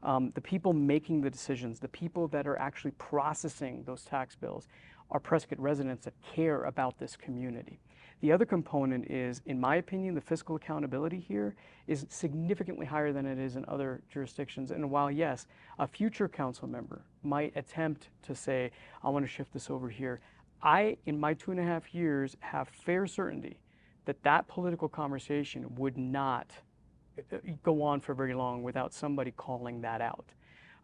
The people making the decisions, the people that are actually processing those tax bills, are Prescott residents that care about this community. The other component is, in my opinion, the fiscal accountability here is significantly higher than it is in other jurisdictions. And while, yes, a future council member might attempt to say, I want to shift this over here, I, in my 2.5 years, have fair certainty that that political conversation would not go on for very long without somebody calling that out.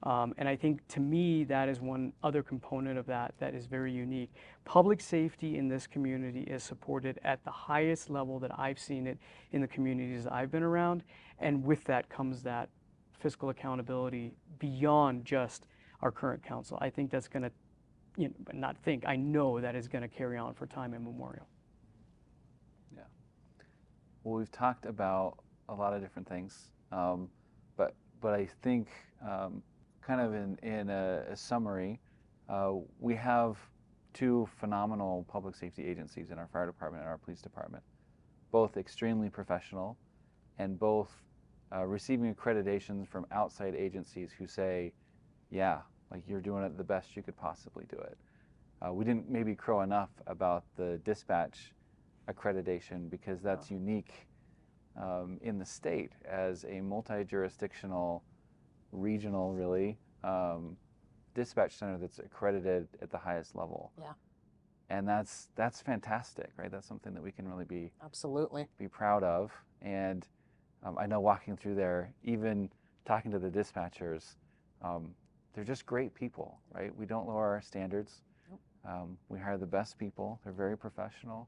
And I think, to me, that is one other component of that is very unique. Public safety in this community is supported at the highest level that I've seen it in the communities I've been around, and with that comes that fiscal accountability beyond just our current council. I think that's going to, I know that is going to carry on for time immemorial. Yeah. Well, we've talked about a lot of different things, but I think kind of in a summary, we have two phenomenal public safety agencies in our fire department and our police department, both extremely professional and both receiving accreditations from outside agencies who say, yeah, like you're doing it the best you could possibly do it. We didn't maybe crow enough about the dispatch accreditation because that's unique in the state as a multi-jurisdictional, regional, really, dispatch center that's accredited at the highest level. Yeah. And that's fantastic, right? That's something that we can really be proud of. And I know walking through there, even talking to the dispatchers, they're just great people, right? We don't lower our standards. Nope. We hire the best people. They're very professional,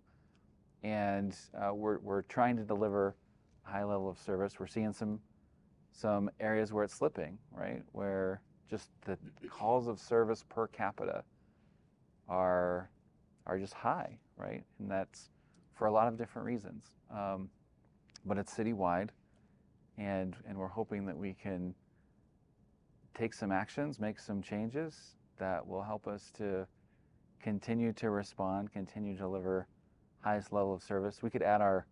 and we're trying to deliver high level of service. We're seeing some areas where it's slipping, right? Where just the calls of service per capita are just high, right? And that's for a lot of different reasons. But it's citywide, and we're hoping that we can take some actions, make some changes that will help us to continue to respond, continue to deliver highest level of service. We could add our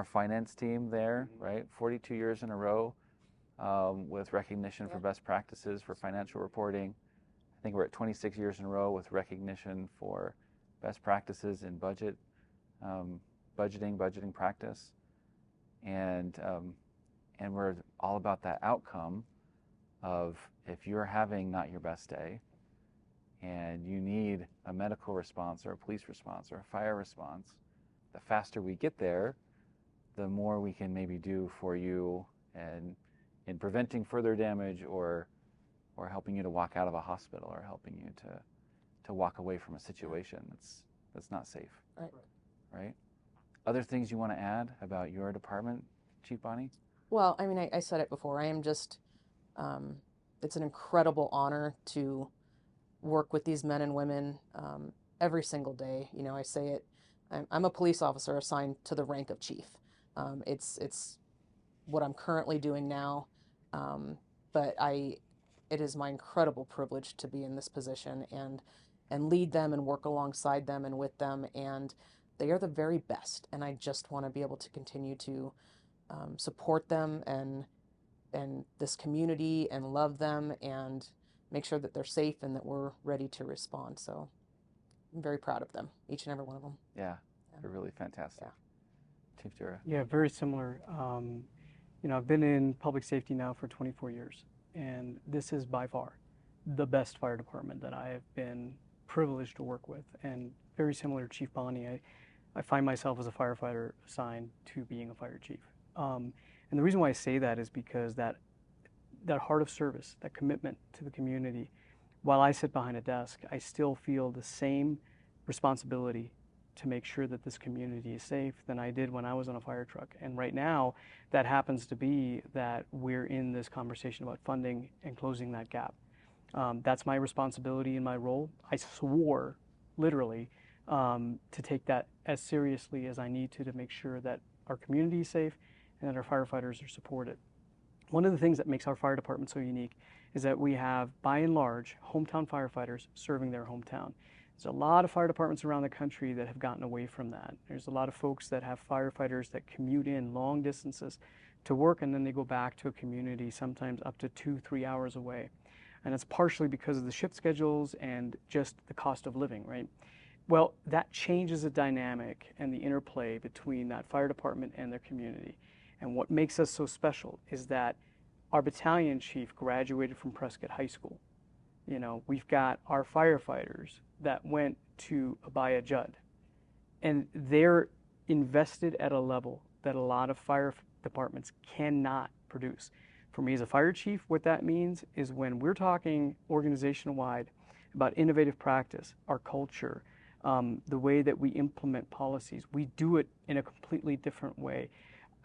finance team there, right? 42 years in a row with recognition for best practices for financial reporting. I think we're at 26 years in a row with recognition for best practices in budgeting practice, and we're all about that outcome of if you're having not your best day and you need a medical response or a police response or a fire response, the faster we get there, the more we can maybe do for you and in preventing further damage or helping you to walk out of a hospital or helping you to walk away from a situation that's not safe. Right? Other things you want to add about your department, Chief Bonney? Well, I mean, I said it before. I am just, it's an incredible honor to work with these men and women every single day. You know, I say it, I'm a police officer assigned to the rank of chief. It's what I'm currently doing now, but it is my incredible privilege to be in this position and lead them and work alongside them and with them, and they are the very best, and I just want to be able to continue to support them and this community and love them and make sure that they're safe and that we're ready to respond. So I'm very proud of them, each and every one of them. Yeah, they're really fantastic. Yeah. Chief Durre. Yeah, very similar. You know, I've been in public safety now for 24 years, and this is by far the best fire department that I have been privileged to work with. And very similar to Chief Bonney, I find myself as a firefighter assigned to being a fire chief. And the reason why I say that is because that heart of service, that commitment to the community, while I sit behind a desk, I still feel the same responsibility to make sure that this community is safe than I did when I was on a fire truck. And right now, that happens to be that we're in this conversation about funding and closing that gap. That's my responsibility in my role. I swore, literally, to take that as seriously as I need to make sure that our community is safe and that our firefighters are supported. One of the things that makes our fire department so unique is that we have, by and large, hometown firefighters serving their hometown. There's a lot of fire departments around the country that have gotten away from that. There's a lot of folks that have firefighters that commute in long distances to work, and then they go back to a community sometimes up to 2-3 hours away. And it's partially because of the shift schedules and just the cost of living, right? Well, that changes the dynamic and the interplay between that fire department and their community. And what makes us so special is that our battalion chief graduated from Prescott High School. You know, we've got our firefighters that went to Abaya Judd, and they're invested at a level that a lot of fire departments cannot produce. For me as a fire chief, what that means is when we're talking organization-wide about innovative practice, our culture, the way that we implement policies, we do it in a completely different way.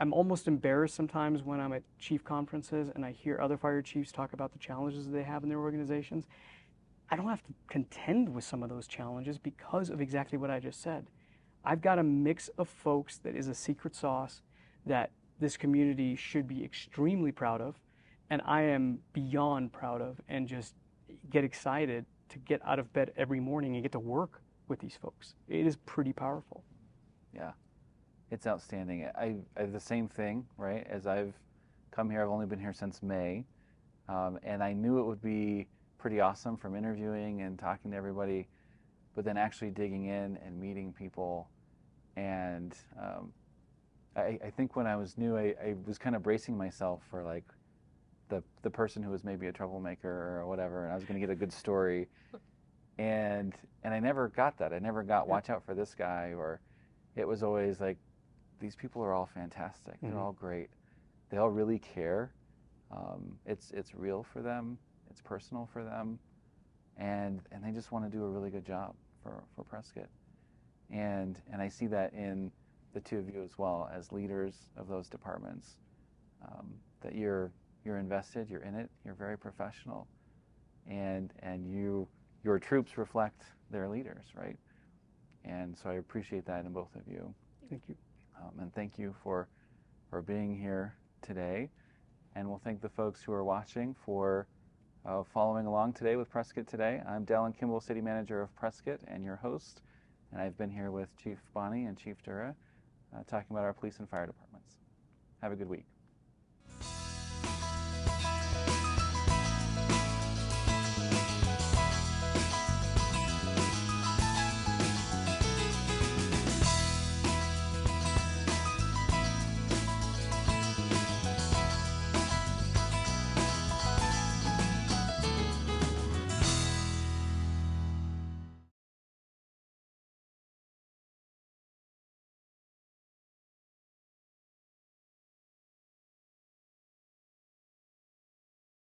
I'm almost embarrassed sometimes when I'm at chief conferences and I hear other fire chiefs talk about the challenges they have in their organizations. I don't have to contend with some of those challenges because of exactly what I just said. I've got a mix of folks that is a secret sauce that this community should be extremely proud of, and I am beyond proud of, and just get excited to get out of bed every morning and get to work with these folks. It is pretty powerful. Yeah. It's outstanding. I have the same thing, right? As I've come here, I've only been here since May, and I knew it would be pretty awesome from interviewing and talking to everybody, but then actually digging in and meeting people. And I think when I was new, I was kind of bracing myself for like the person who was maybe a troublemaker or whatever, and I was going to get a good story. And I never got that. I never got watch out for this guy, or it was always like, these people are all fantastic. They're all great. They all really care. It's real for them. It's personal for them, and they just want to do a really good job for Prescott. And I see that in the two of you as well as leaders of those departments, that you're invested, you're in it, you're very professional, and your troops reflect their leaders, right? And so I appreciate that in both of you. Thank you. And thank you for being here today. And we'll thank the folks who are watching for following along today with Prescott Today. I'm Dallin, Kimble, City Manager of Prescott, and your host. And I've been here with Chief Bonney and Chief Durre talking about our police and fire departments. Have a good week.